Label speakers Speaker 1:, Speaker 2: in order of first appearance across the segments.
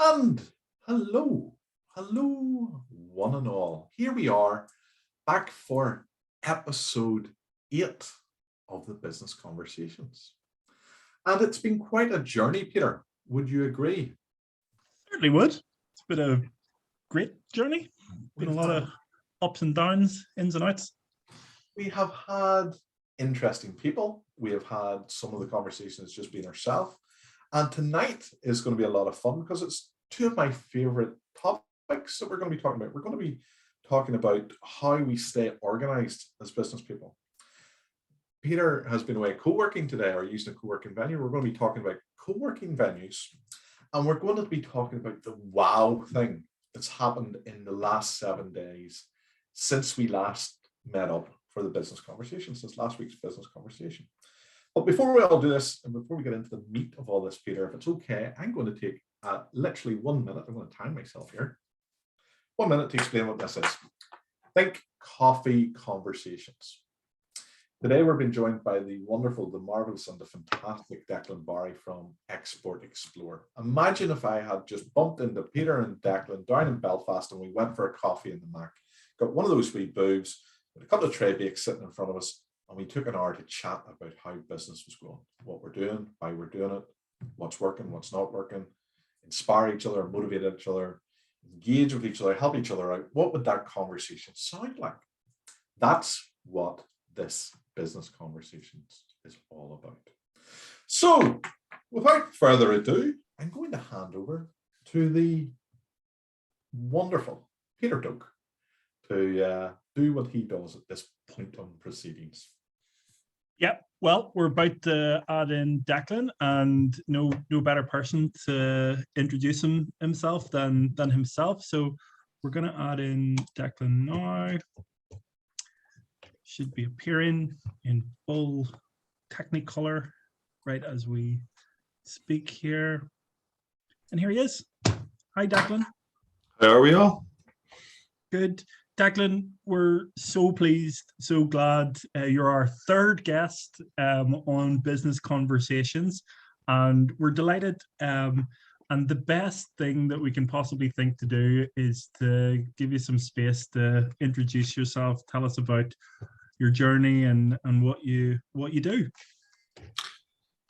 Speaker 1: And hello, one and all. Here we are back for episode 8 of the Business Conversations. And it's been quite a journey, Peter. Would you agree?
Speaker 2: Certainly would. It's been a great journey. Been a lot of ups and downs, ins and outs.
Speaker 1: We have had interesting people. We have had some of the conversations just being ourselves. And tonight is going to be a lot of fun because it's two of my favorite topics that we're going to be talking about. We're going to be talking about how we stay organized as business people. Peter has been away co-working today, or using a co-working venue. We're going to be talking about co-working venues, and we're going to be talking about the wow thing that's happened in the last 7 days since we last met up for the business conversation, since last week's business conversation. But before we all do this, and before we get into the meat of all this, Peter, if it's okay, I'm going to take literally 1 minute. I'm going to time myself here. 1 minute to explain what this is. Think coffee conversations. Today, we're being joined by the wonderful, the marvelous, and the fantastic Declan Barry from Export Explore. Imagine if I had just bumped into Peter and Declan down in Belfast and we went for a coffee in the Mac, got one of those wee boobs, with a couple of tray bakes sitting in front of us, and we took an hour to chat about how business was going, what we're doing, why we're doing it, what's working, what's not working, inspire each other, motivate each other, engage with each other, help each other out. What would that conversation sound like? That's what this business conversations is all about. So, without further ado, I'm going to hand over to the wonderful Peter Doak to do what he does at this point on proceedings.
Speaker 2: Yeah, well, we're about to add in Declan, and no better person to introduce himself than himself. So we're going to add in Declan now. Should be appearing in full Technicolor right as we speak here. And here he is. Hi, Declan.
Speaker 3: How are we all?
Speaker 2: Good. Declan, we're so pleased, so glad you're our third guest on Business Conversations, and we're delighted. And the best thing that we can possibly think to do is to give you some space to introduce yourself, tell us about your journey and what you do.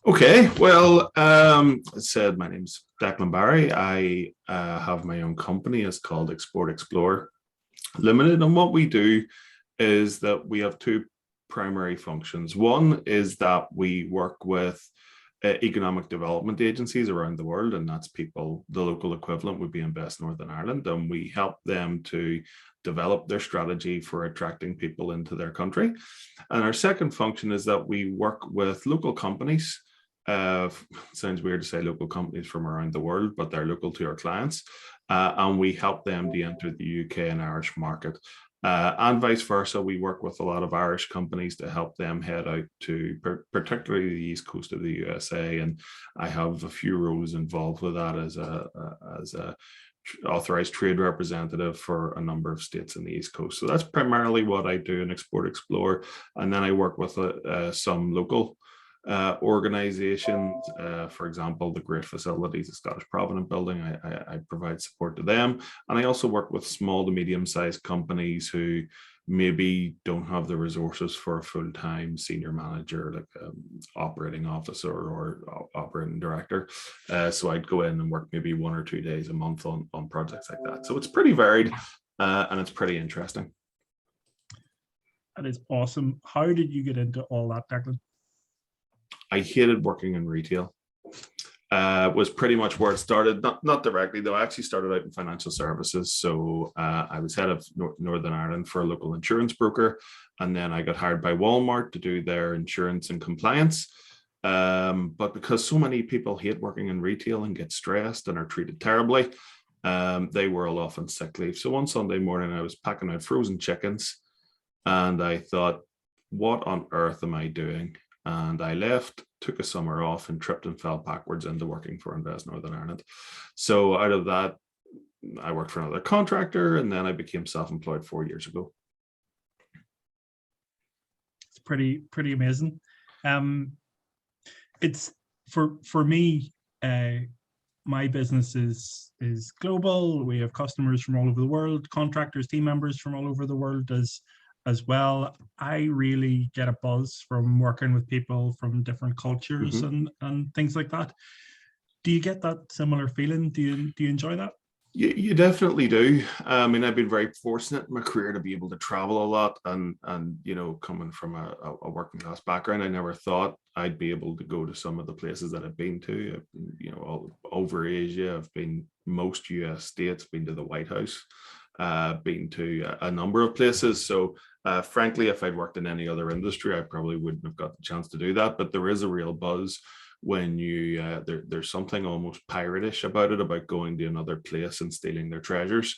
Speaker 3: Okay, well, as I said, my name's Declan Barry. I have my own company. It's called Export Explore Limited, and what we do is that we have two primary functions. One is that we work with economic development agencies around the world, and that's people, the local equivalent would be Invest Northern Ireland, and we help them to develop their strategy for attracting people into their country. And our second function is that we work with local companies. Sounds weird to say local companies from around the world, but they're local to our clients, and we help them to enter the UK and Irish market. And vice versa, we work with a lot of Irish companies to help them head out to particularly the east coast of the USA. And I have a few roles involved with that as a authorized trade representative for a number of states in the east coast. So that's primarily what I do in Export Explore. And then I work with some local organizations, for example, the Great Facilities, the Scottish Provident Building. I provide support to them, and I also work with small to medium-sized companies who maybe don't have the resources for a full-time senior manager, like operating officer or operating director. So I'd go in and work maybe 1 or 2 days a month on projects like that. So it's pretty varied, and it's pretty interesting.
Speaker 2: That is awesome. How did you get into all that, Declan?
Speaker 3: I hated working in retail. Was pretty much where it started. Not directly though. I actually started out in financial services. So I was head of Northern Ireland for a local insurance broker, and then I got hired by Walmart to do their insurance and compliance. But because so many people hate working in retail and get stressed and are treated terribly, they were all off on sick leave. So one Sunday morning, I was packing out frozen chickens, and I thought, what on earth am I doing? And I left, took a summer off, and tripped and fell backwards into working for Invest Northern Ireland. So out of that, I worked for another contractor, and then I became self-employed 4 years ago.
Speaker 2: It's pretty amazing. It's for me, my business is global. We have customers from all over the world, contractors, team members from all over the world as well. I really get a buzz from working with people from different cultures and things like that. Do you get that similar feeling? Do you enjoy that?
Speaker 3: You definitely do. I mean, I've been very fortunate in my career to be able to travel a lot, and coming from a working class background, I never thought I'd be able to go to some of the places that I've been to. All over Asia. I've been most US states, been to the White House, been to a number of places. So frankly, if I'd worked in any other industry, I probably wouldn't have got the chance to do that. But there is a real buzz when you there's something almost piratish about it, about going to another place and stealing their treasures,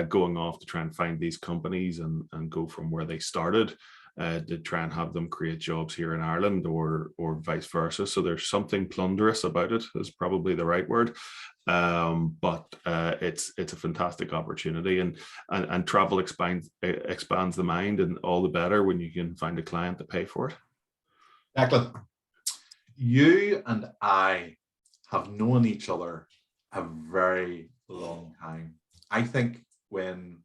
Speaker 3: going off to try and find these companies and go from where they started to try and have them create jobs here in Ireland, or vice versa. So there's something plunderous about it, is probably the right word. But it's a fantastic opportunity, and travel expands the mind, and all the better when you can find a client to pay for it.
Speaker 1: Declan, you and I have known each other a very long time. I think when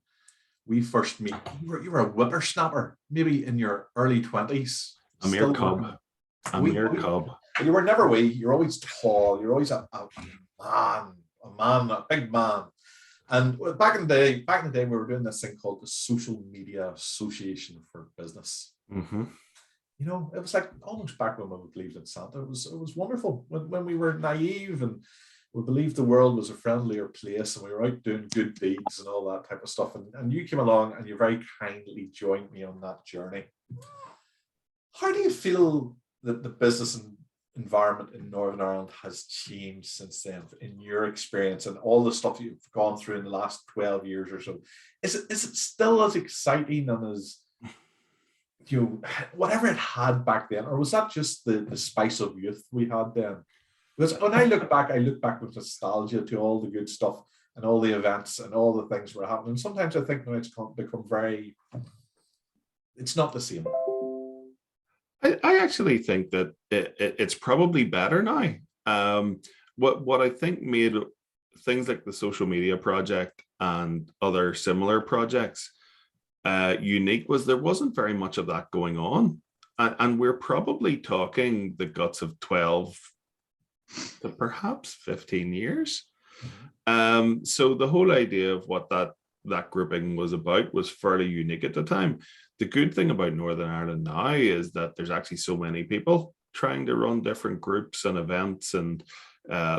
Speaker 1: we first meet, you were a whippersnapper, maybe in your early 20s.
Speaker 3: A mere cub. You
Speaker 1: were never wee. You're always tall. You're always a big man. And back in the day, we were doing this thing called the Social Media Association for Business.
Speaker 3: Mm-hmm.
Speaker 1: It was like almost back when we believed in Santa. It was wonderful when we were naive and we believed the world was a friendlier place, and we were out doing good deeds and all that type of stuff. And you came along and you very kindly joined me on that journey. How do you feel that the business environment in Northern Ireland has changed since then, in your experience and all the stuff you've gone through in the last 12 years or so? Is it still as exciting and as whatever it had back then, or was that just the spice of youth we had then? Because when I look back with nostalgia to all the good stuff and all the events and all the things were happening. Sometimes I think now it's become it's not the same.
Speaker 3: I actually think that it's probably better now. What I think made things like the social media project and other similar projects unique was there wasn't very much of that going on, and we're probably talking the guts of 12 to perhaps 15 years. So the whole idea of what that grouping was about was fairly unique at the time. The good thing about Northern Ireland now is that there's actually so many people trying to run different groups and events. And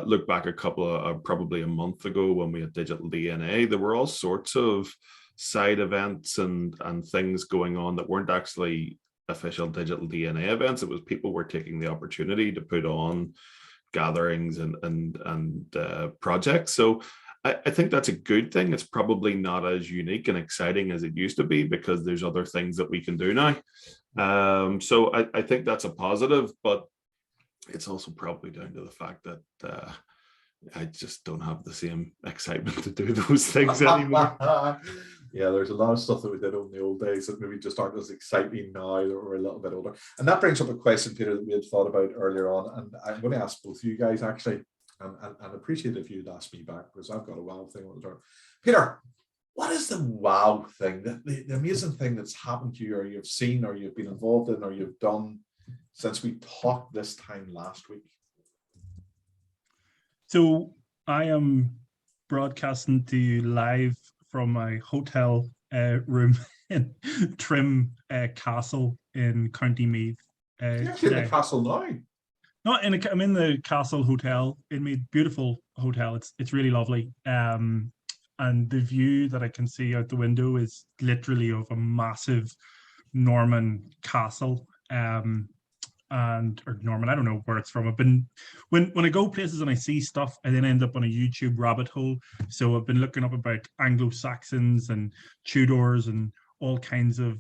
Speaker 3: look back probably a month ago when we had Digital DNA, there were all sorts of side events and things going on that weren't actually official Digital DNA events. It was people were taking the opportunity to put on gatherings and projects. So I think that's a good thing. It's probably not as unique and exciting as it used to be because there's other things that we can do now. So I think that's a positive, but it's also probably down to the fact that I just don't have the same excitement to do those things anymore.
Speaker 1: Yeah, there's a lot of stuff that we did in the old days that maybe just aren't as exciting now that we're a little bit older. And that brings up a question, Peter, that we had thought about earlier on. And I'm going to ask both of you guys, actually, and appreciate if you'd ask me back, because I've got a wow thing on the turn. Peter, what is the wow thing, the amazing thing that's happened to you, or you've seen, or you've been involved in, or you've done since we talked this time last week?
Speaker 2: So I am broadcasting to you live from my hotel room in Trim Castle in County Meath.
Speaker 1: You're actually in the castle now?
Speaker 2: No, I'm in the Castle Hotel in Meath. Beautiful hotel. It's really lovely. And the view that I can see out the window is literally of a massive Norman castle. Or Norman, I don't know where it's from. I've been when I go places and I see stuff, I then end up on a YouTube rabbit hole. So I've been looking up about Anglo-Saxons and Tudors and all kinds of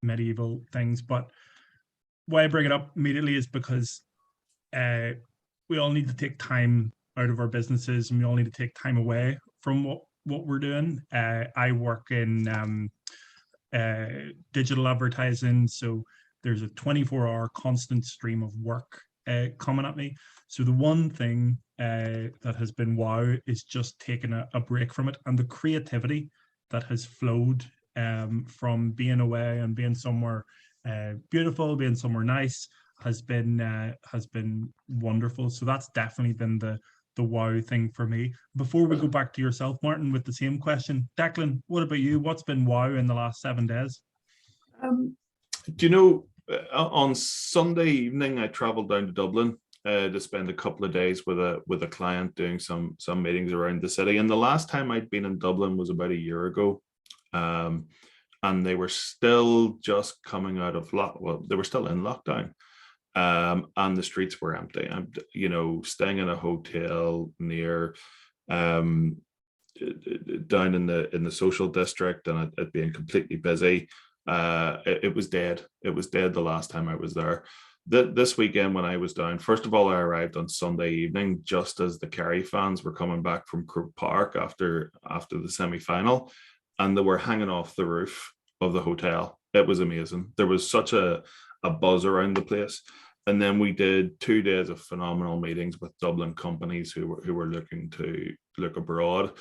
Speaker 2: medieval things. But why I bring it up immediately is because we all need to take time out of our businesses, and we all need to take time away from what we're doing. I work in digital advertising, so there's a 24-hour constant stream of work coming at me. So the one thing that has been wow is just taking a break from it, and the creativity that has flowed from being away and being somewhere beautiful, being somewhere nice has been wonderful. So that's definitely been the wow thing for me. Before we go back to yourself, Martin, with the same question, Declan, what about you? What's been wow in the last 7 days?
Speaker 3: Do you know, on Sunday evening, I traveled down to Dublin to spend a couple of days with a client doing some meetings around the city. And the last time I'd been in Dublin was about a year ago. And they were still just coming out of they were still in lockdown. And the streets were empty. I'm, staying in a hotel near down in the social district, and it being completely busy. It was dead. It was dead the last time I was there. This weekend when I was down, first of all, I arrived on Sunday evening just as the Kerry fans were coming back from Croke Park after the semi-final, and they were hanging off the roof of the hotel. It was amazing. There was such a buzz around the place. And then we did 2 days of phenomenal meetings with Dublin companies who were looking to look abroad.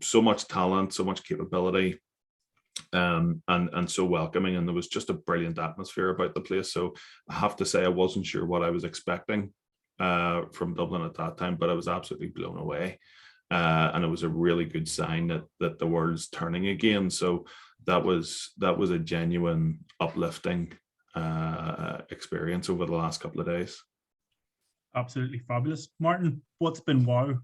Speaker 3: So much talent, so much capability, and so welcoming. And there was just a brilliant atmosphere about the place. So I have to say, I wasn't sure what I was expecting from Dublin at that time, but I was absolutely blown away. And it was a really good sign that the world's turning again. So that was a genuine uplifting experience over the last couple of days.
Speaker 2: Absolutely fabulous. Martin, what's been wow?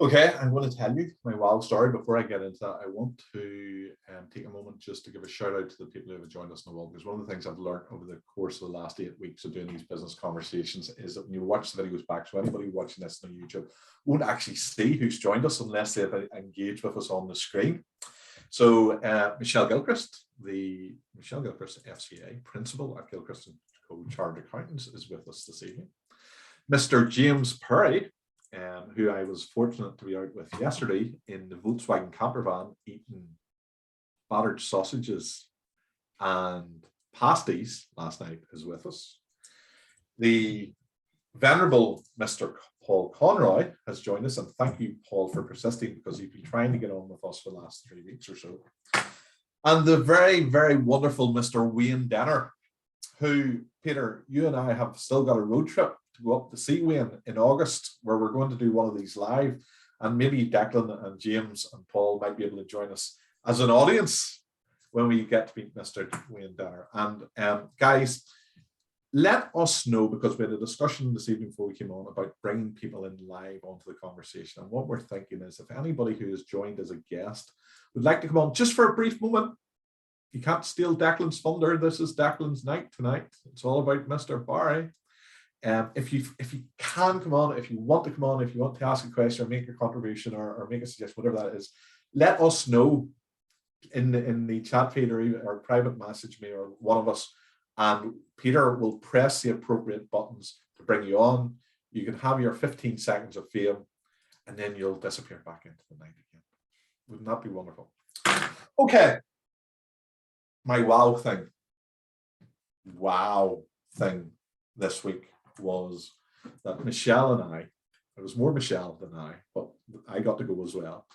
Speaker 1: Okay, I'm going to tell you my wow story. Before I get into that, I want to take a moment just to give a shout out to the people who have joined us in the world, because one of the things I've learned over the course of the last 8 weeks of doing these business conversations is that when you watch the videos back, so anybody watching this on YouTube won't actually see who's joined us unless they've engaged with us on the screen. So Michelle Gilchrist, the Michelle Gilchrist FCA principal at Gilchrist and Co. Chartered Accountants, is with us this evening. Mr. James Perry, who I was fortunate to be out with yesterday in the Volkswagen camper van eating battered sausages and pasties last night, is with us. The venerable Mr. Paul Conroy has joined us, and thank you, Paul, for persisting, because you've been trying to get on with us for the last 3 weeks or so. And the very, very wonderful Mr. Wayne Denner, who, Peter, you and I have still got a road trip to go up to see Wayne in August, where we're going to do one of these live, and maybe Declan and James and Paul might be able to join us as an audience when we get to meet Mr. Wayne Denner. And guys, let us know, because we had a discussion this evening before we came on about bringing people in live onto the conversation. And what we're thinking is, if anybody who has joined as a guest would like to come on just for a brief moment, you can't steal Declan's thunder. This is Declan's night tonight. It's all about Mr. Barry. If you can come on, if you want to come on, if you want to ask a question or make a contribution or make a suggestion, whatever that is, let us know in the chat feed or private message me or one of us, and Peter will press the appropriate buttons to bring you on. You can have your 15 seconds of fame, and then you'll disappear back into the night again. Wouldn't that be wonderful? Okay. My wow thing this week was that Michelle and I, it was more Michelle than I, but I got to go as well,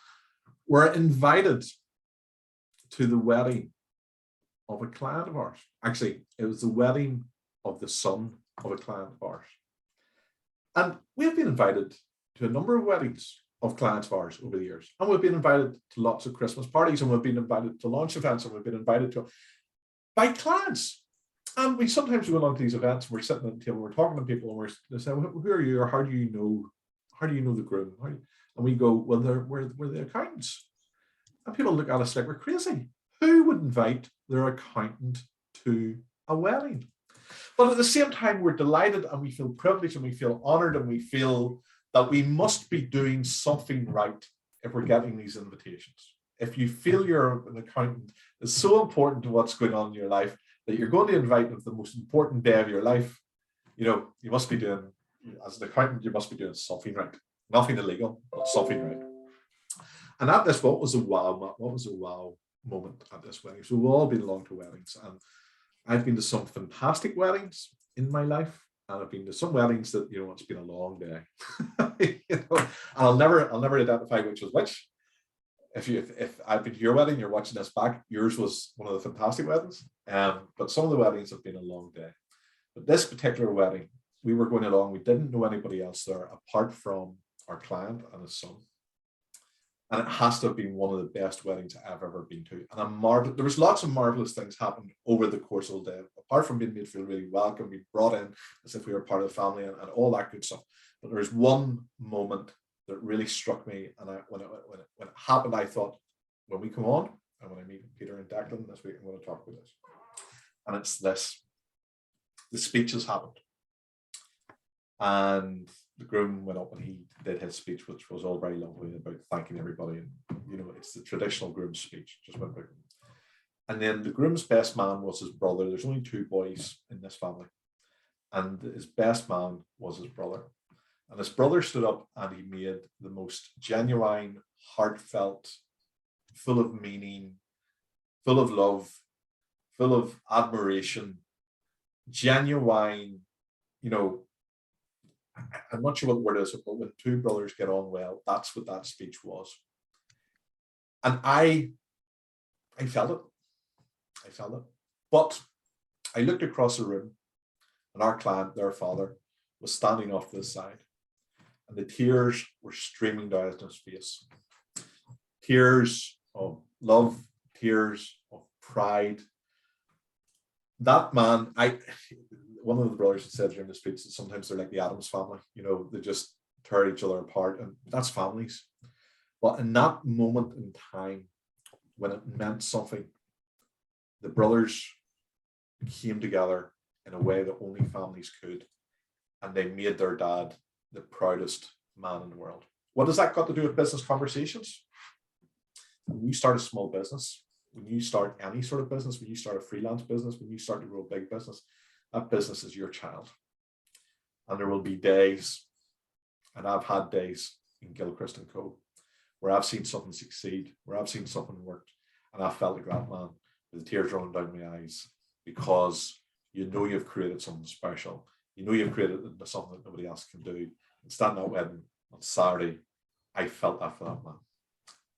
Speaker 1: were invited to the wedding of a client of ours. Actually, it was the wedding of the son of a client of ours. And we've been invited to a number of weddings of clients of ours over the years. And we've been invited to lots of Christmas parties, and we've been invited to launch events, and we've been invited to by clients. And we sometimes go along to these events, and we're sitting at the table, we're talking to people, and we're saying, who are you, or how do you know the groom? And we go, well, we're the accountants. And people look at us like we're crazy. Who would invite their accountant to a wedding? But at the same time, we're delighted, and we feel privileged, and we feel honored, and we feel that we must be doing something right if we're getting these invitations. If you feel you're an accountant, it's so important to what's going on in your life that you're going to invite them to the most important day of your life. You must be doing, as an accountant, you must be doing something right. Nothing illegal, but something right. And at this, what was a wow moment at this wedding? So we've all been along to weddings, and I've been to some fantastic weddings in my life, And I've been to some weddings that, it's been a long day. And I'll never identify which was which. If I've been to your wedding, you're watching this back, yours was one of the fantastic weddings. But some of the weddings have been a long day. But this particular wedding, we were going along, we didn't know anybody else there apart from our client and his son. And it has to have been one of the best weddings I've ever been to. And there was lots of marvelous things happened over the course of the day, apart from being made feel really welcome, being brought in as if we were part of the family and all that good stuff. But there was one moment that really struck me. And when it happened, I thought, when we come on and when I meet Peter and Declan this week, I'm going to talk about this. And it's this. The speeches happened. And the groom went up and he did his speech, which was all very lovely about thanking everybody. And, it's the traditional groom's speech, just went about. And then the groom's best man was his brother. There's only 2 boys in this family. And his best man was his brother. And his brother stood up and he made the most genuine, heartfelt, full of meaning, full of love, full of admiration, genuine, I'm not sure what the word is, but when 2 brothers get on well, that's what that speech was. And I felt it. I felt it. But I looked across the room and our client, their father, was standing off to the side. And the tears were streaming down his face. Tears of love, tears of pride. That man, one of the brothers said during the speech that sometimes they're like the Addams family, they just tear each other apart, and that's families. But in that moment in time, when it meant something, the brothers came together in a way that only families could, and they made their dad the proudest man in the world. What does that got to do with business conversations? When you start a small business, when you start any sort of business, when you start a freelance business, when you start to grow a big business, that business is your child. And there will be days, and I've had days in Gilchrist and Co, where I've seen something succeed, where I've seen something work, and I felt like that man with the tears rolling down my eyes, because you've created something special. You've created something that nobody else can do. And standing at wedding on Saturday, I felt that for that man.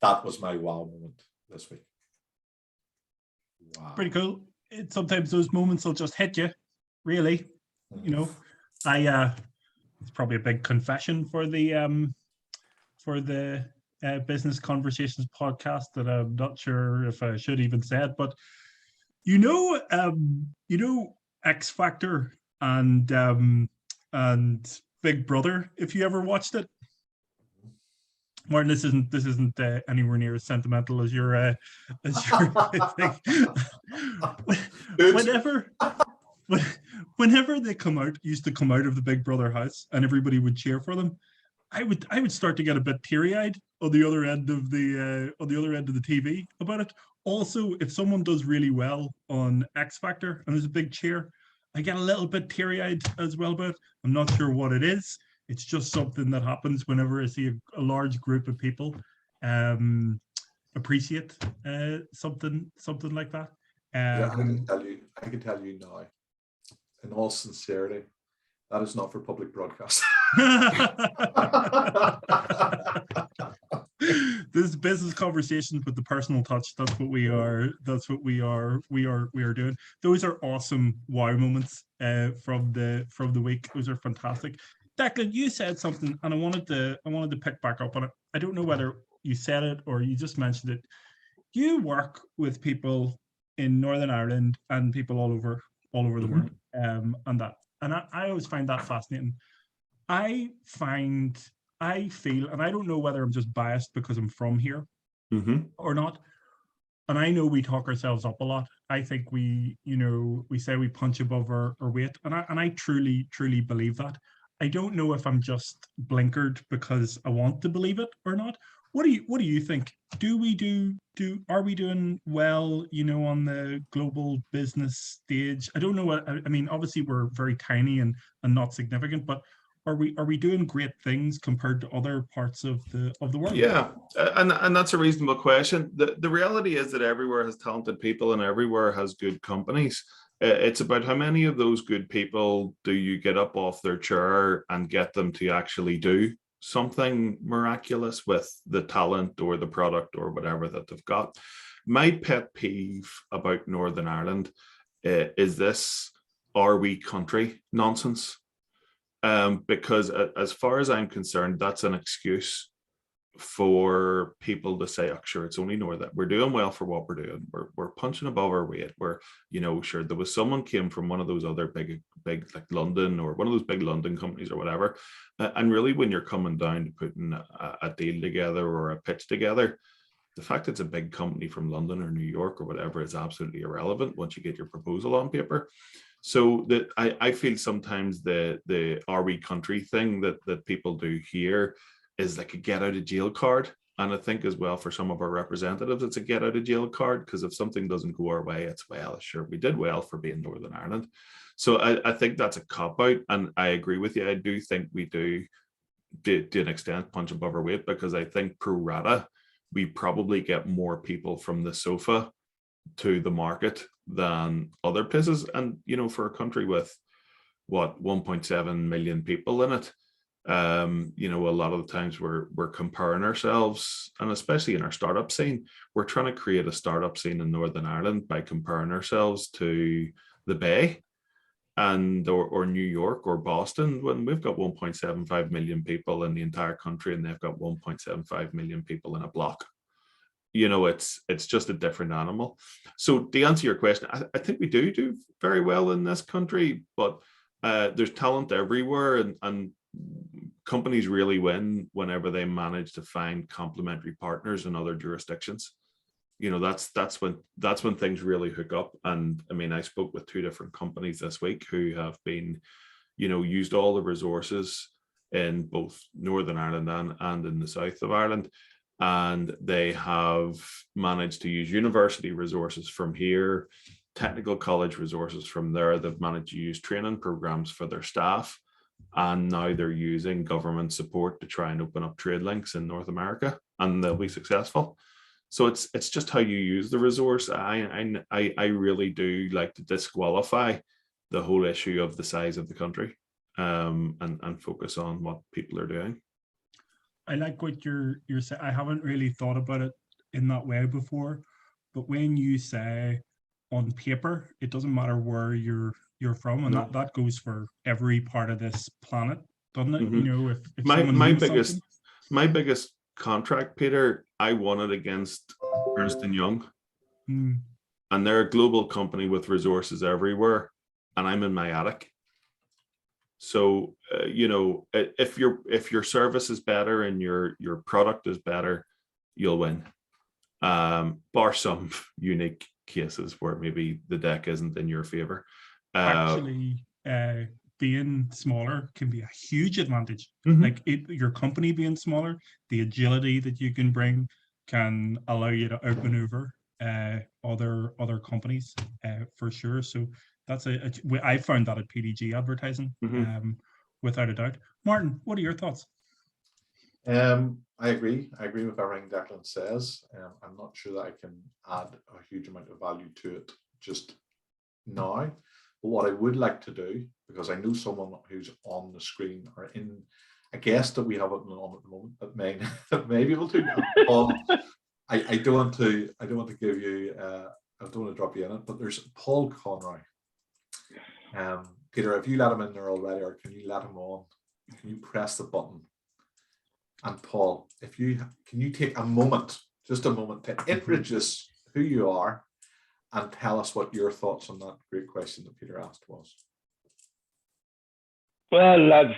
Speaker 1: That was my wow moment this week. Wow.
Speaker 2: Pretty cool. Sometimes those moments will just hit you, really. It's probably a big confession for the Business Conversations podcast that I'm not sure if I should even say it, but X Factor and Big Brother, if you ever watched it. Martin, this isn't anywhere near as sentimental as your thing. Whenever they used to come out of the Big Brother house and everybody would cheer for them, I would start to get a bit teary-eyed on the other end of the TV about it. Also, if someone does really well on X Factor and there's a big cheer, I get a little bit teary-eyed as well about it. I'm not sure what it is. It's just something that happens whenever I see a large group of people appreciate something like that.
Speaker 1: I can tell you now, in all sincerity, that is not for public broadcast.
Speaker 2: This is Business Conversations with the personal touch. That's what we are. That's what we are doing. Those are awesome wow moments from the week. Those are fantastic. Declan, you said something, and I wanted to pick back up on it. I don't know whether you said it or you just mentioned it. You work with people in Northern Ireland and people all over the world, and I always find that fascinating. I feel, and I don't know whether I'm just biased because I'm from here or not. And I know we talk ourselves up a lot. I think we say we punch above our weight, and I truly believe that. I don't know if I'm just blinkered because I want to believe it or not. What do you think? Are we doing well, on the global business stage? I don't know what I mean. Obviously, we're very tiny and not significant, but are we doing great things compared to other parts of the world?
Speaker 3: Yeah, and that's a reasonable question. The reality is that everywhere has talented people and everywhere has good companies. It's about how many of those good people do you get up off their chair and get them to actually do something miraculous with the talent or the product or whatever that they've got. My pet peeve about Northern Ireland is this "are we country" nonsense. Because as far as I'm concerned, that's an excuse for people to say, oh, sure, it's only Northern. We're doing well for what we're doing. We're punching above our weight. We're, sure, there was someone came from one of those other big like London or one of those big London companies or whatever. And really, when you're coming down to putting a deal together or a pitch together, the fact it's a big company from London or New York or whatever is absolutely irrelevant once you get your proposal on paper. So that I feel sometimes the "are we country" thing that people do here is like a get out of jail card. And I think as well for some of our representatives, it's a get out of jail card, because if something doesn't go our way, it's, well, sure, we did well for being Northern Ireland. So I think that's a cop out. And I agree with you. I do think we do to an extent punch above our weight, because I think pro rata, we probably get more people from the sofa to the market than other places. And, for a country with what, 1.7 million people in it, a lot of the times we're comparing ourselves, and especially in our startup scene, we're trying to create a startup scene in Northern Ireland by comparing ourselves to the Bay and or New York or Boston, when we've got 1.75 million people in the entire country and they've got 1.75 million people in a block. It's just a different animal. So to answer your question, I think we do very well in this country, but there's talent everywhere, and companies really win whenever they manage to find complementary partners in other jurisdictions. That's when things really hook up. And I mean, I spoke with 2 different companies this week who have been, used all the resources in both Northern Ireland and in the south of Ireland. And they have managed to use university resources from here, technical college resources from there. They've managed to use training programs for their staff. And now they're using government support to try and open up trade links in North America, and they'll be successful. So it's just how you use the resource. I really do like to disqualify the whole issue of the size of the country, and focus on what people are doing.
Speaker 2: I like what you're saying. I haven't really thought about it in that way before, but when you say on paper, it doesn't matter where you're from, and
Speaker 3: No.
Speaker 2: that goes for every part of this planet, doesn't it?
Speaker 3: Mm-hmm.
Speaker 2: If
Speaker 3: my biggest contract, Peter, I won it against Ernst & Young, and they're a global company with resources everywhere, and I'm in my attic. So if your service is better and your product is better, you'll win. Bar some unique cases where maybe the deck isn't in your favor.
Speaker 2: Actually, being smaller can be a huge advantage.
Speaker 3: Mm-hmm.
Speaker 2: Like your company being smaller, the agility that you can bring can allow you to outmaneuver other companies for sure. So that's I found that at PDG advertising, without a doubt. Martin, what are your thoughts?
Speaker 1: I agree with everything Declan says. I'm not sure that I can add a huge amount of value to it just now. But what I would like to do, because I know someone who's on the screen or in a guest that we have on at the moment that may be able to. Paul, I don't want to give you I don't want to drop you in it, but there's Paul Conroy. Peter, if you let him in there already, or can you let him on? Can you press the button? And Paul, can you take just a moment to introduce who you are and tell us what your thoughts on that great question that Peter asked was.
Speaker 4: Well, lads,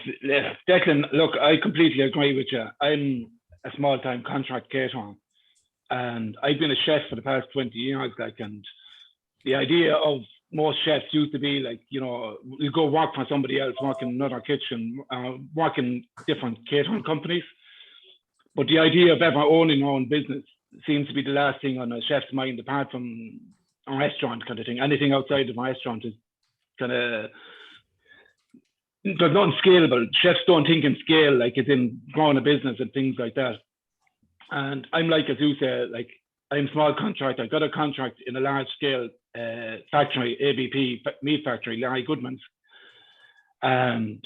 Speaker 4: Declan, look, I completely agree with you. I'm a small-time contract caterer, and I've been a chef for the past 20 years, and the idea of most chefs used to be like, you go work for somebody else, work in another kitchen, work in different catering companies. But the idea of ever owning your own business seems to be the last thing on a chef's mind, apart from a restaurant kind of thing. Anything outside of a restaurant is kind of, there's nothing scalable. Chefs don't think in scale, like it's in growing a business and things like that. And I'm like, as you say, like I'm small contract. I got a contract in a large scale factory, ABP meat factory, Larry Goodman's, and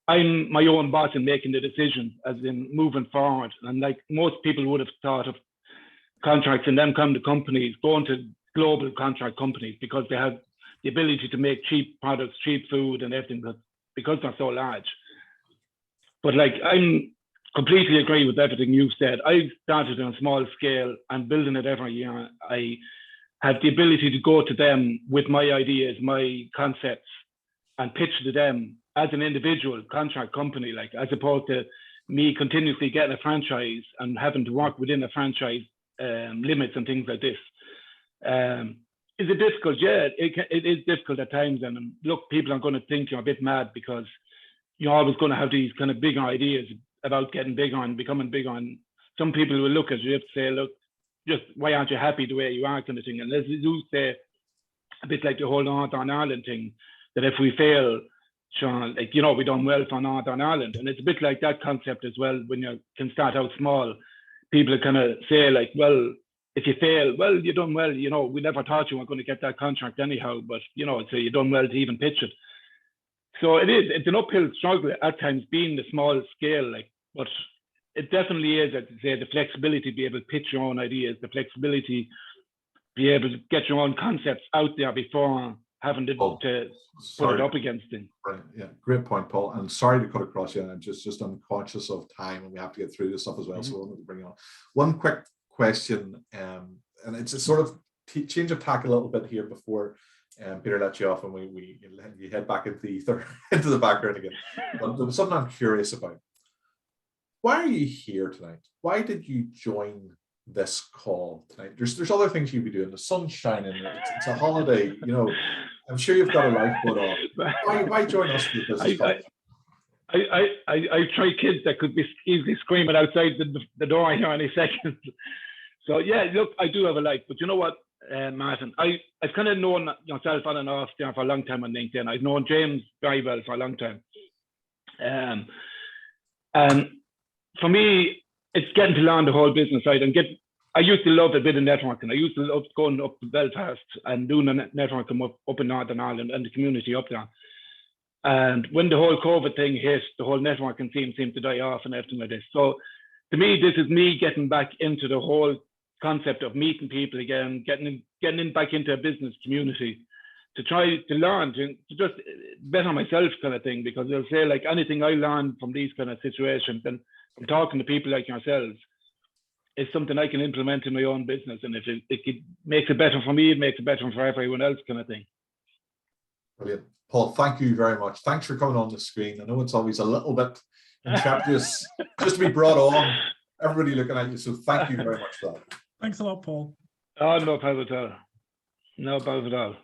Speaker 4: I'm my own boss in making the decisions, as in moving forward. And like most people would have thought of contracts and then come to companies, going to global contract companies because they have the ability to make cheap products, cheap food and everything, because they're so large. But like, I'm completely agree with everything you've said. I started on a small scale and building it every year. I have the ability to go to them with my ideas, my concepts, and pitch to them as an individual contract company, like, as opposed to me continuously getting a franchise and having to work within a franchise limits and things like this. Is it difficult? Yeah, it is difficult at times. And look, people are going to think you're a bit mad because you're always going to have these kind of bigger ideas about getting bigger and becoming bigger. And some people will look at you and say, look, just why aren't you happy the way you are, kind of thing. And as you do say, a bit like the whole Northern Ireland thing, that if we fail, Sean, like, you know, we done well for Northern Ireland. And it's a bit like that concept as well. When you can start out small, people kind of say like, well, if you fail, well, you done well, you know, we never thought you were going to get that contract anyhow, but, you know, so you done well to even pitch it. So it's an uphill struggle at times being the small scale, like, but it definitely is, as I say, the flexibility to be able to pitch your own ideas, the flexibility to be able to get your own concepts out there before having to put it up against them.
Speaker 1: Right. Yeah, great point, Paul. And sorry to cut across you, and I'm conscious of time, and we have to get through this stuff as well. So we'll need to bring on one quick question, and it's a sort of change of tack a little bit here before Peter lets you off, and you head back into the background again. But there was something I'm curious about. Why are you here tonight? Why did you join this call tonight? There's other things you'd be doing. The sun's shining. It's a holiday. You know, I'm sure you've got a life going on. Why join us for the business call?
Speaker 4: I try kids that could be easily screaming outside the door here any second. So yeah, look, I do have a life, but you know what, Martin, I've kind of known yourself on and off there for a long time on LinkedIn. I've known James very well for a long time. And for me, it's getting to learn the whole business side and I used to love a bit of networking. I used to love going up to Belfast and doing the networking up in Northern Ireland and the community up there. And when the whole COVID thing hit, the whole networking scene seemed to die off and everything like this. So to me, this is me getting back into the whole concept of meeting people again, getting in back into a business community to try to learn, to just better myself, kind of thing, because they'll say, like, anything I learned from these kind of situations and from talking to people like yourselves is something I can implement in my own business. And if it makes it better for me, it makes it better for everyone else, kind of thing.
Speaker 1: Brilliant. Paul, thank you very much. Thanks for coming on the screen. I know it's always a little bit contemptuous just to be brought on, everybody looking at you. So thank you very much for that.
Speaker 2: Thanks a lot, Paul.
Speaker 4: Oh, no problem at all. No problem at all.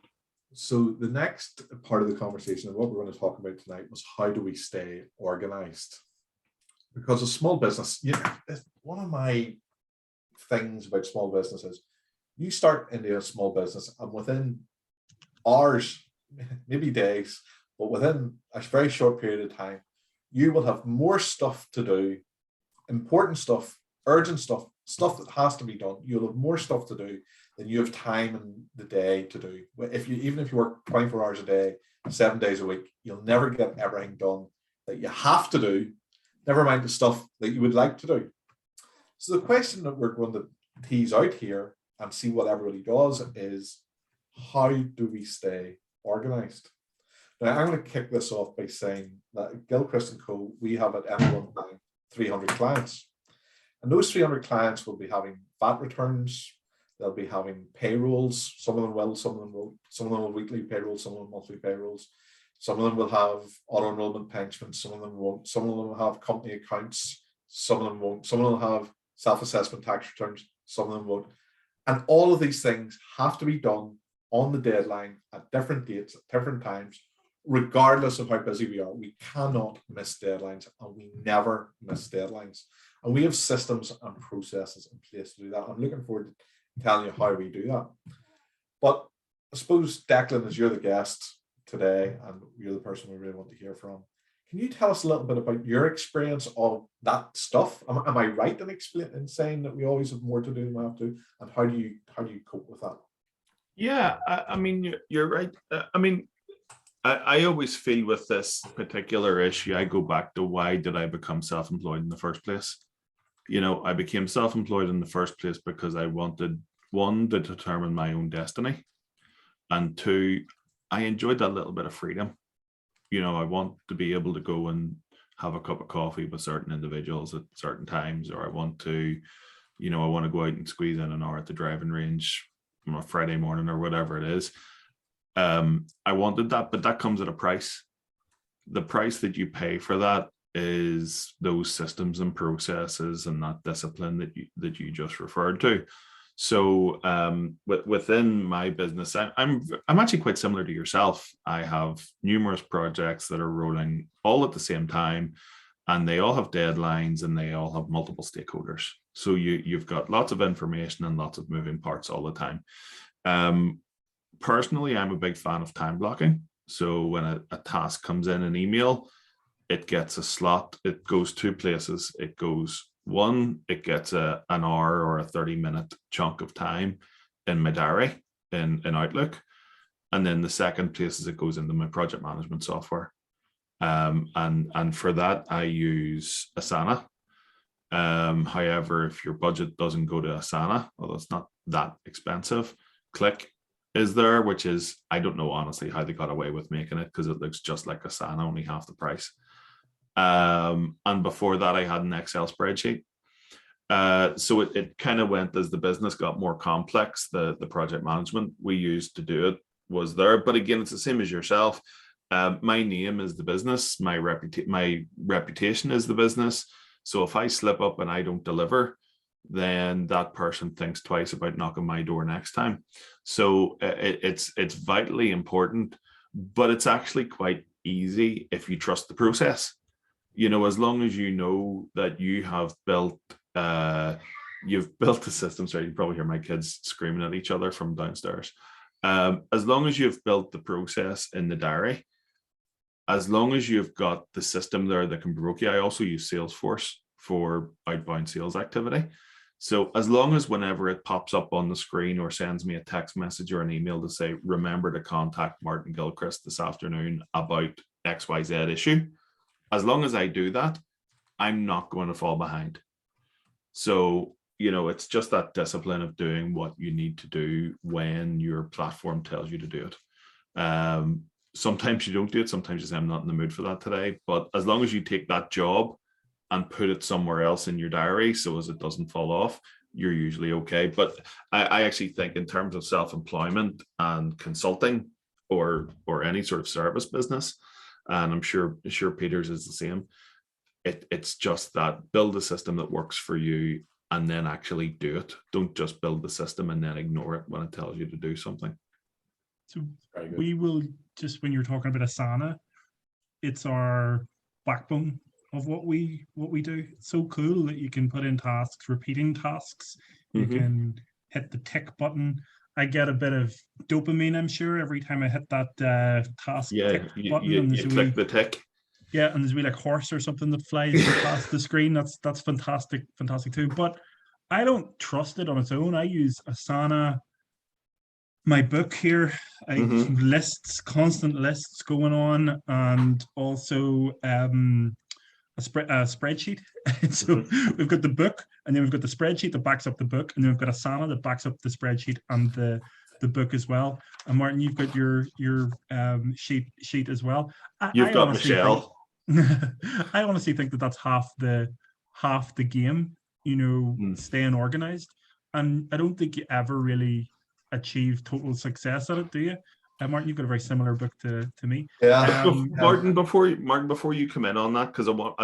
Speaker 1: So the next part of the conversation and what we're going to talk about tonight was how do we stay organized? Because a small business, one of my things about small businesses, you start into a small business and within hours, maybe days, but within a very short period of time, you will have more stuff to do, important stuff, urgent stuff that has to be done. You'll have more stuff to do than you have time in the day to do. Even if you work 24 hours a day, 7 days a week, you'll never get everything done that you have to do, never mind the stuff that you would like to do. So the question that we're going to tease out here and see what everybody does is, how do we stay organized? Now, I'm going to kick this off by saying that at Gilchrist & Co, we have at any one time 300 clients. And those 300 clients will be having VAT returns, they'll be having payrolls, some of them will, some of them won't, some of them will weekly payrolls, some of them monthly payrolls, some of them will have auto-enrollment pensions, some of them won't, some of them will have company accounts, some of them won't, some of them will have self-assessment tax returns, some of them won't. And all of these things have to be done on the deadline at different dates, at different times, regardless of how busy we are. We cannot miss deadlines, and we never miss deadlines. And we have systems and processes in place to do that. I'm looking forward to telling you how we do that. But I suppose, Declan, as you're the guest today, and you're the person we really want to hear from, can you tell us a little bit about your experience of that stuff? Am I right in saying that we always have more to do than we have to? And how do you cope with that?
Speaker 3: Yeah, I mean, you're right. I mean, I always feel with this particular issue, I go back to why did I become self-employed in the first place? I became self-employed in the first place because I wanted, one, to determine my own destiny, and two, I enjoyed that little bit of freedom. I want to be able to go and have a cup of coffee with certain individuals at certain times, or I want to, I want to go out and squeeze in an hour at the driving range on a Friday morning or whatever it is. I wanted that, but that comes at a price. The price that you pay for that is those systems and processes and that discipline that you just referred to. So within my business, I'm actually quite similar to yourself. I have numerous projects that are rolling all at the same time, and they all have deadlines and they all have multiple stakeholders. So you've got lots of information and lots of moving parts all the time. Personally, I'm a big fan of time blocking. So when a task comes in an email, it gets a slot. It goes two places. It goes, one, it gets an hour or a 30-minute chunk of time in my diary in Outlook. And then the second place is it goes into my project management software. And for that, I use Asana. However, if your budget doesn't go to Asana, although it's not that expensive, Click is there, which is, I don't know honestly how they got away with making it, because it looks just like Asana, only half the price. And before that, I had an Excel spreadsheet. So it kind of went as the business got more complex. The project management we used to do it was there, but again, it's the same as yourself. My name is the business. My reputation is the business. So if I slip up and I don't deliver, then that person thinks twice about knocking my door next time. So it's vitally important, but it's actually quite easy if you trust the process. As long as you know that you have built, you've built a system. Sorry, you probably hear my kids screaming at each other from downstairs. As long as you've built the process in the diary, as long as you've got the system there that can be broken. I also use Salesforce for outbound sales activity. So as long as whenever it pops up on the screen or sends me a text message or an email to say, remember to contact Martin Gilchrist this afternoon about XYZ issue, as long as I do that, I'm not going to fall behind. So, it's just that discipline of doing what you need to do when your platform tells you to do it. Sometimes you don't do it. Sometimes you say, I'm not in the mood for that today. But as long as you take that job and put it somewhere else in your diary so as it doesn't fall off, you're usually okay. But I actually think in terms of self-employment and consulting or any sort of service business, and I'm sure Peter's is the same, it's just that build a system that works for you and then actually do it. Don't just build the system and then ignore it when it tells you to do something.
Speaker 2: So we will just, when you're talking about Asana, it's our backbone of what we do. It's so cool that you can put in tasks, repeating tasks. You can hit the tick button. I get a bit of dopamine, I'm sure, every time I hit that task tick button.
Speaker 3: You click the tick.
Speaker 2: Yeah, and there's a wee like horse or something that flies past the screen. That's fantastic too. But I don't trust it on its own. I use Asana. My book here, constant lists going on, and also a spreadsheet. So we've got the book, and then we've got the spreadsheet that backs up the book, and then we've got Asana that backs up the spreadsheet and the book as well. And Martin, you've got your sheet as well.
Speaker 3: You've got Michelle.
Speaker 2: I honestly think that's half the game. Staying organized, and I don't think you ever really achieve total success at it, do you? Martin, you've got a very similar book to me.
Speaker 1: Yeah.
Speaker 3: Martin, before you come in on that, because I want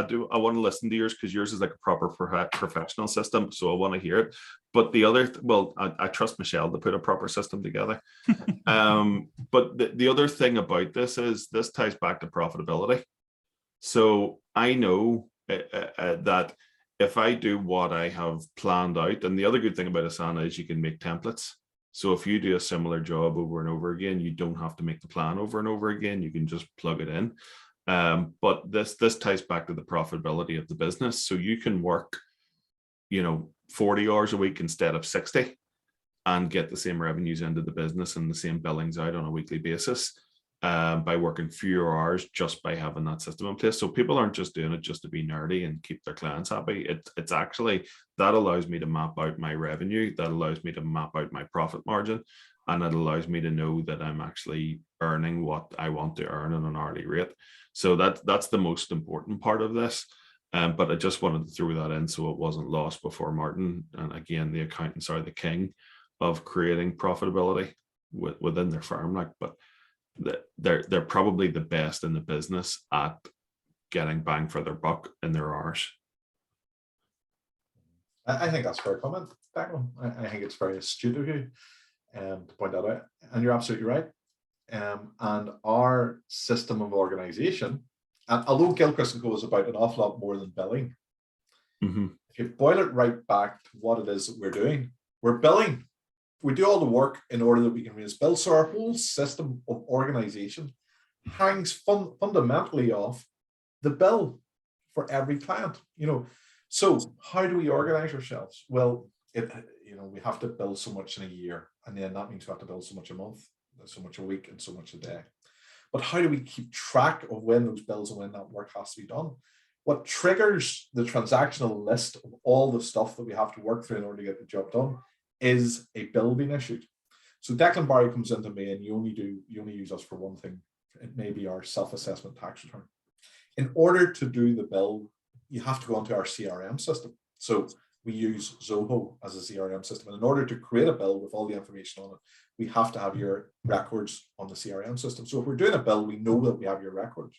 Speaker 3: to listen to yours, because yours is like a proper professional system, so I want to hear it. But the other, I trust Michelle to put a proper system together. But the other thing about this is this ties back to profitability. So I know that if I do what I have planned out, and the other good thing about Asana is you can make templates. So if you do a similar job over and over again, you don't have to make the plan over and over again. You can just plug it in. But this ties back to the profitability of the business. So you can work, 40 hours a week instead of 60. and get the same revenues into the business and the same billings out on a weekly basis by working fewer hours, just by having that system in place. So people aren't just doing it just to be nerdy and keep their clients happy. It's actually, that allows me to map out my revenue, that allows me to map out my profit margin, and it allows me to know that I'm actually earning what I want to earn on an hourly rate. So that's the most important part of this. But I just wanted to throw that in so it wasn't lost before Martin. And again, the accountants are the king of creating profitability within their firm. But they're probably the best in the business at getting bang for their buck in their hours.
Speaker 1: I think that's a fair comment, Declan. I think it's very astute of you to point that out. And you're absolutely right. And our system of organization, and although Gilchrist goes about an awful lot more than billing, if you boil it right back to what it is that we're doing, we're billing. We do all the work in order that we can raise bills. So our whole system of organization hangs fundamentally off the bill for every client. So how do we organize ourselves? Well, we have to bill so much in a year, and then that means we have to bill so much a month, so much a week, and so much a day. But how do we keep track of when those bills and when that work has to be done? What triggers the transactional list of all the stuff that we have to work through in order to get the job done is a bill being issued. So Declan Barry comes into me, and you only use us for one thing. It may be our self-assessment tax return. In order to do the bill, you have to go onto our CRM system. So we use Zoho as a CRM system. And in order to create a bill with all the information on it, we have to have your records on the CRM system. So if we're doing a bill, we know that we have your records.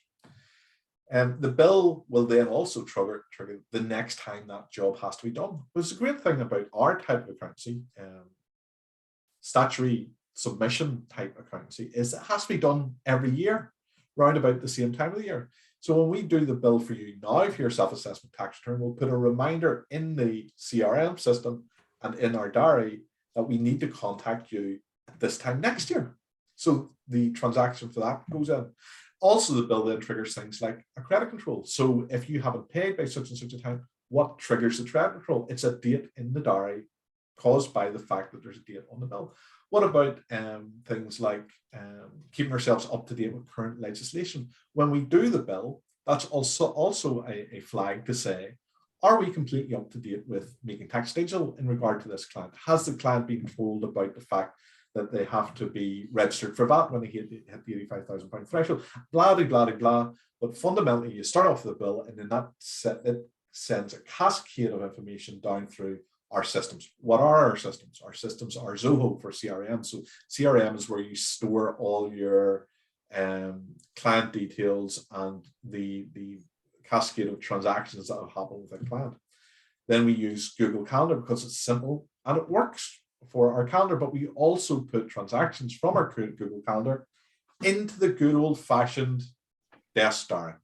Speaker 1: And the bill will then also trigger the next time that job has to be done. But it's a great thing about our type of accountancy, statutory submission type accountancy, is it has to be done every year, round about the same time of the year. So when we do the bill for you now for your self-assessment tax return, we'll put a reminder in the CRM system and in our diary that we need to contact you at this time next year. So the transaction for that goes in. Also, the bill then triggers things like a credit control. So if you haven't paid by such and such a time, what triggers the credit control? It's a date in the diary caused by the fact that there's a date on the bill. What about things like keeping ourselves up to date with current legislation? When we do the bill, that's also a flag to say, are we completely up to date with making tax digital in regard to this client? Has the client been told about the fact that they have to be registered for VAT when they hit the £85,000 threshold? Blah, blah, blah, blah. But fundamentally, you start off with the bill, and then it sends a cascade of information down through our systems. What are our systems? Our systems are Zoho for CRM. So CRM is where you store all your client details and the cascade of transactions that have happened with a client. Then we use Google Calendar because it's simple and it works for our calendar, but we also put transactions from our Google Calendar into the good old-fashioned desk diary.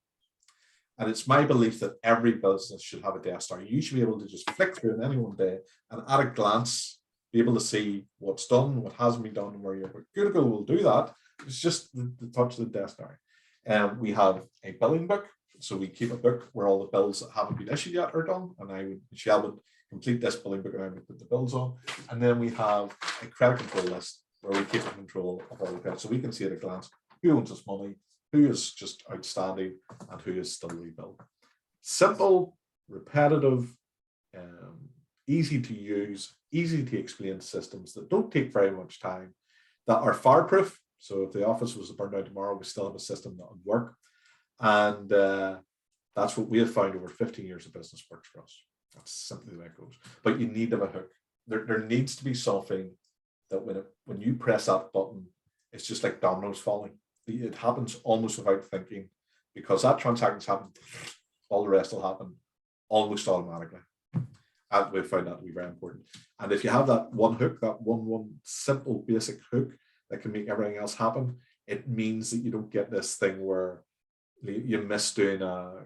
Speaker 1: And it's my belief that every business should have a desk diary. You should be able to just flick through in any one day and at a glance be able to see what's done, what hasn't been done, and where you're at. Google will do that. It's just the touch of the desk diary. We have a billing book. So we keep a book where all the bills that haven't been issued yet are done. And Michelle would complete this billing book and I would put the bills on. And then we have a credit control list where we keep control of all the credit. So we can see at a glance who owns us money, who is just outstanding, and who is still rebuilt. Simple, repetitive, easy to use, easy to explain systems that don't take very much time, that are fireproof. So if the office was burned out tomorrow, we still have a system that would work. And that's what we have found over 15 years of business works for us. That's simply the way it goes. But you need to have a hook. There needs to be something that when you press that button, it's just like dominoes falling. It happens almost without thinking, because that transaction's happened, all the rest will happen almost automatically. And we've found that to be very important. And if you have that one hook, that one simple basic hook that can make everything else happen, it means that you don't get this thing where you miss doing a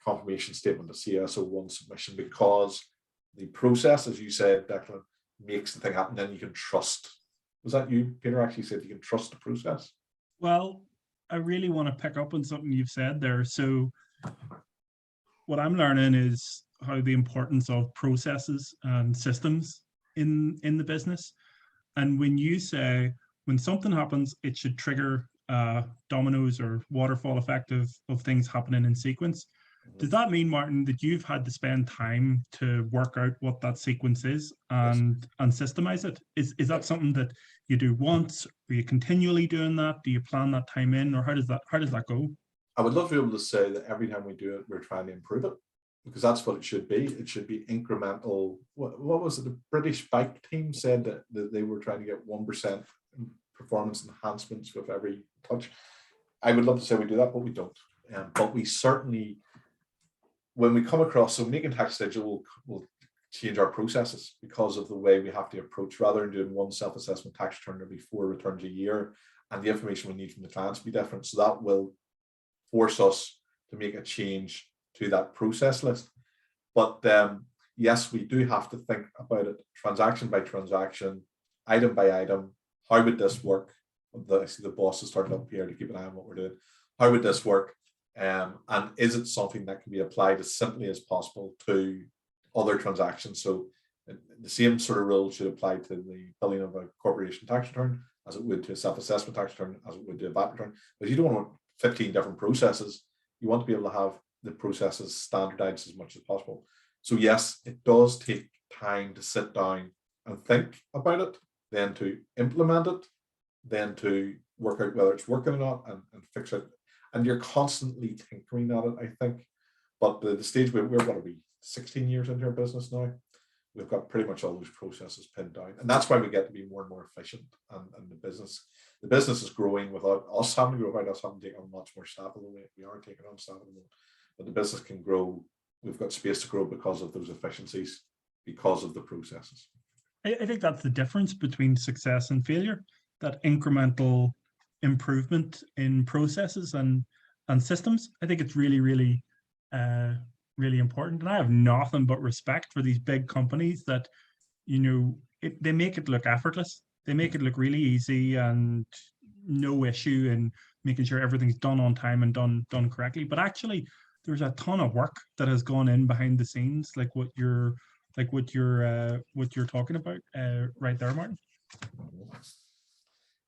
Speaker 1: confirmation statement, a CSO1 submission, because the process, as you said, Declan, makes the thing happen. Then you can trust. Was that you, Peter, actually said you can trust the process?
Speaker 2: Well, I really want to pick up on something you've said there. So what I'm learning is how the importance of processes and systems in the business. And when you say when something happens, it should trigger dominoes or waterfall effect of things happening in sequence. Does that mean, Martin, that you've had to spend time to work out what that sequence is and systemize it? Is that something that you do once? Are you continually doing that? Do you plan that time in, or how does that go?
Speaker 1: I would love to be able to say that every time we do it, we're trying to improve it, because that's what it should be. It should be incremental. What was it? The British bike team said that they were trying to get 1% performance enhancements with every touch. I would love to say we do that, but we don't. But we certainly, when we come across, so making tax digital will change our processes because of the way we have to approach, rather than doing one self-assessment tax return every 4 returns a year, and the information we need from the clients be different. So that will force us to make a change to that process list. But yes, we do have to think about it transaction by transaction, item by item. How would this work? I see the boss is starting up here to keep an eye on what we're doing. How would this work? And is it something that can be applied as simply as possible to other transactions? So the same sort of rule should apply to the billing of a corporation tax return as it would to a self-assessment tax return, as it would to a VAT return. But you don't want 15 different processes. You want to be able to have the processes standardized as much as possible. So yes, it does take time to sit down and think about it, then to implement it, then to work out whether it's working or not, and fix it. And you're constantly tinkering at it, I think. But the stage we're going to be 16 years into our business now, we've got pretty much all those processes pinned down. And that's why we get to be more and more efficient. And the business is growing without us having to grow, without us having to take on much more staff at the moment. We are taking on staff at the moment. But the business can grow. We've got space to grow because of those efficiencies, because of the processes.
Speaker 2: I think that's the difference between success and failure, that incremental improvement in processes and systems. I think it's really, really, really important. And I have nothing but respect for these big companies that, they make it look effortless. They make it look really easy and no issue in making sure everything's done on time and done correctly. But actually, there's a ton of work that has gone in behind the scenes, like what you're talking about right there, Martin.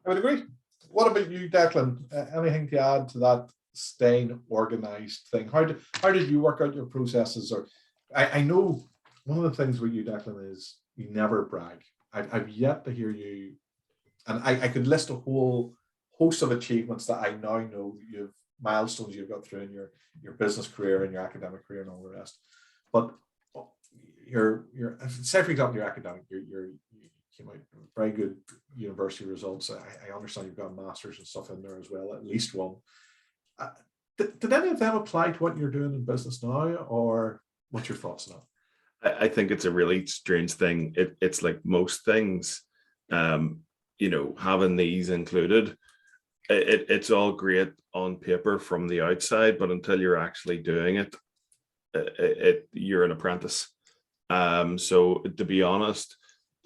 Speaker 1: I would agree. What about you, Declan? Anything to add to that staying organized thing? How did you work out your processes? Or I know one of the things with you, Declan, is you never brag. I've yet to hear you, and I could list a whole host of achievements that I now know you've milestones you've got through in your business career and your academic career and all the rest. But you're say for example, your academic, you came out with very good university results. I understand you've got a master's and stuff in there as well, at least one. Did any of them apply to what you're doing in business now, or what's your thoughts on that?
Speaker 3: I think it's a really strange thing. It's like most things, having these included, it's all great on paper from the outside, but until you're actually doing it, you're an apprentice. So to be honest,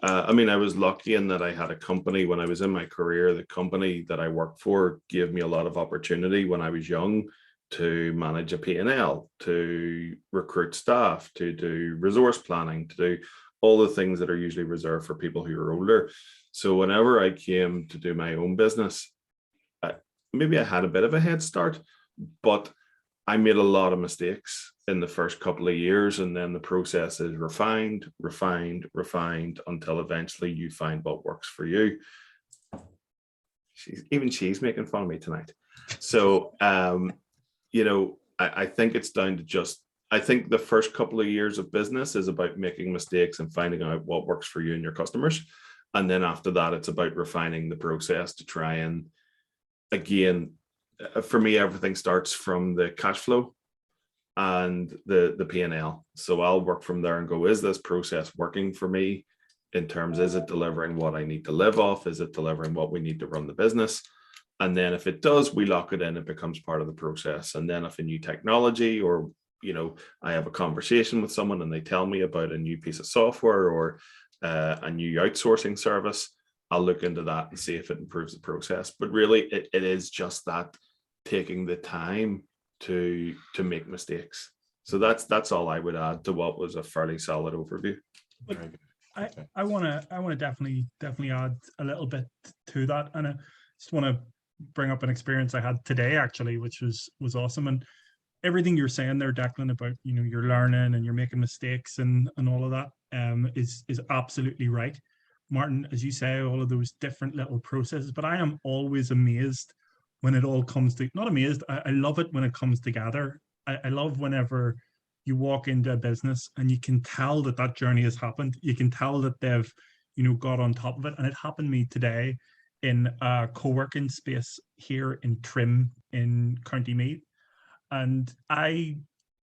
Speaker 3: I was lucky in that I had a company when I was in my career. The company that I worked for gave me a lot of opportunity when I was young to manage a P&L, to recruit staff, to do resource planning, to do all the things that are usually reserved for people who are older. So whenever I came to do my own business, maybe I had a bit of a head start, but I made a lot of mistakes in the first couple of years, and then the process is refined until eventually you find what works for you. She's making fun of me tonight. So, I think it's down to I think the first couple of years of business is about making mistakes and finding out what works for you and your customers. And then after that, it's about refining the process to try and, again, for me, everything starts from the cash flow and the P&L. So I'll work from there and go, is this process working for me in terms, is it delivering what I need to live off? Is it delivering what we need to run the business? And then if it does, we lock it in, it becomes part of the process. And then if a new technology or, I have a conversation with someone and they tell me about a new piece of software or a new outsourcing service, I'll look into that and see if it improves the process. But really, it is just that, taking the time to make mistakes. So that's all I would add to what was a fairly solid overview.
Speaker 2: I want to definitely add a little bit to that, and I just want to bring up an experience I had today actually, which was awesome. And everything you're saying there, Declan, about you're learning and you're making mistakes and all of that is absolutely right, Martin. As you say, all of those different little processes, but I am always amazed when it all comes to not amazed. I love it when it comes together. I love whenever you walk into a business and you can tell that that journey has happened. You can tell that they've got on top of it, and it happened to me today in a co-working space here in Trim in County Meath. And I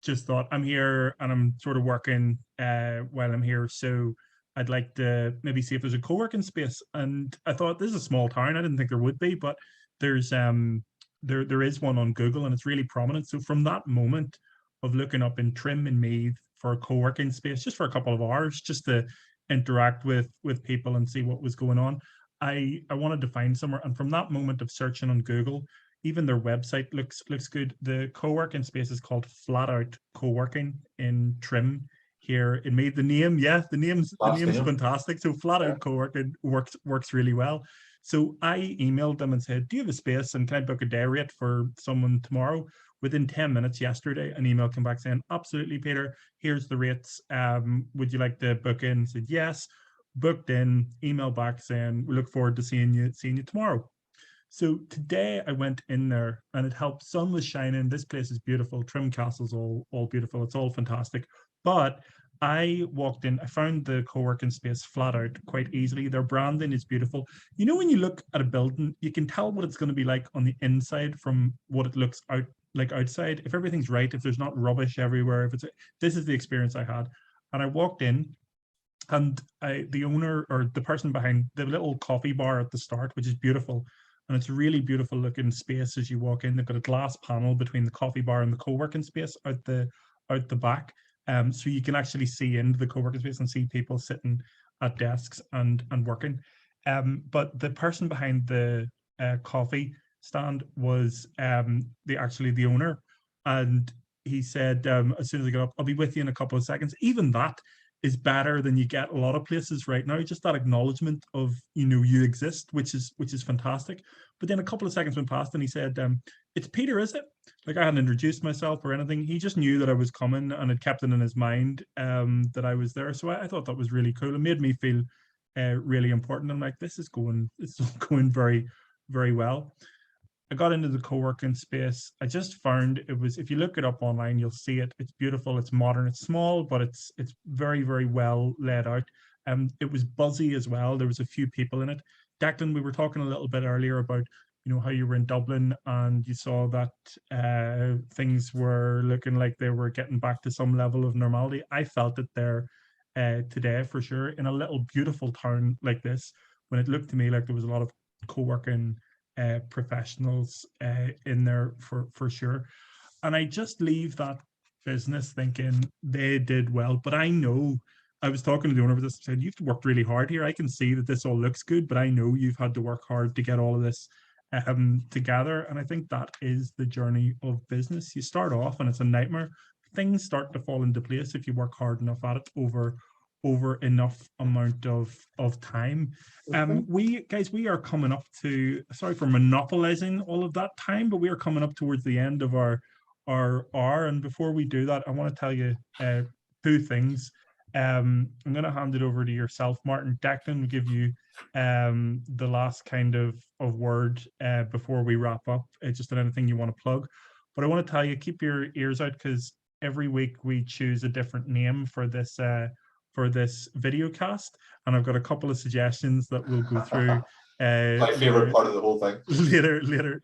Speaker 2: just thought, I'm here and I'm sort of working while I'm here, so I'd like to maybe see if there's a co-working space. And I thought, this is a small town, I didn't think there would be, but there's there is one on Google and it's really prominent. So from that moment of looking up in Trim and Meath for a co-working space just for a couple of hours, just to interact with people and see what was going on, I wanted to find somewhere. And from that moment of searching on Google, even their website looks good. The co-working space is called Flat Out Co-working in Trim here. It made the name, yeah, the name's fantastic. So Flat Out Co-working works really well. So I emailed them and said, do you have a space and can I book a day rate for someone tomorrow? Within 10 minutes yesterday, an email came back saying, absolutely, Peter, here's the rates. Would you like to book in? I said, yes. Booked in, email back saying, we look forward to seeing you tomorrow. So today I went in there and it helped. Sun was shining. This place is beautiful. Trim Castle's all beautiful. It's all fantastic. But I walked in, I found the co-working space Flat Out quite easily. Their branding is beautiful. When you look at a building, you can tell what it's going to be like on the inside from what it looks like outside. If everything's right, if there's not rubbish everywhere, this is the experience I had. And I walked in, and the owner or the person behind the little coffee bar at the start, which is beautiful, and it's a really beautiful looking space as you walk in. They've got a glass panel between the coffee bar and the co-working space out the back, so you can actually see into the co-working space and see people sitting at desks and working. But the person behind the coffee stand was the owner, and he said, as soon as I get up, I'll be with you in a couple of seconds. Even that is better than you get a lot of places right now. Just that acknowledgement of you exist, which is fantastic. But then a couple of seconds went past and he said, it's Peter, is it? Like, I hadn't introduced myself or anything. He just knew that I was coming and had kept it in his mind that I was there. So I thought that was really cool. It made me feel really important. I'm like, it's going very, very well. I got into the co-working space. I just found it was, if you look it up online, you'll see it. It's beautiful, it's modern, it's small, but it's very, very well laid out. It was buzzy as well. There was a few people in it. Declan, we were talking a little bit earlier about how you were in Dublin and you saw that things were looking like they were getting back to some level of normality. I felt it there today for sure, in a little beautiful town like this, when it looked to me like there was a lot of co-working professionals in there for sure. And I just leave that business thinking they did well. But I know, I was talking to the owner of this, said, you've worked really hard here. I can see that this all looks good, but I know you've had to work hard to get all of this together. And I think that is the journey of business. You start off and it's a nightmare. Things start to fall into place if you work hard enough at it over enough amount of time. We are coming up to, sorry for monopolizing all of that time, but we are coming up towards the end of our hour. And before we do that, I want to tell you two things. I'm going to hand it over to yourself, Martin. Declan will give you the last kind of word before we wrap up. Just anything you want to plug. But I want to tell you, keep your ears out, because every week we choose a different name for this video cast, and I've got a couple of suggestions that we'll go through
Speaker 1: my favorite part of the whole thing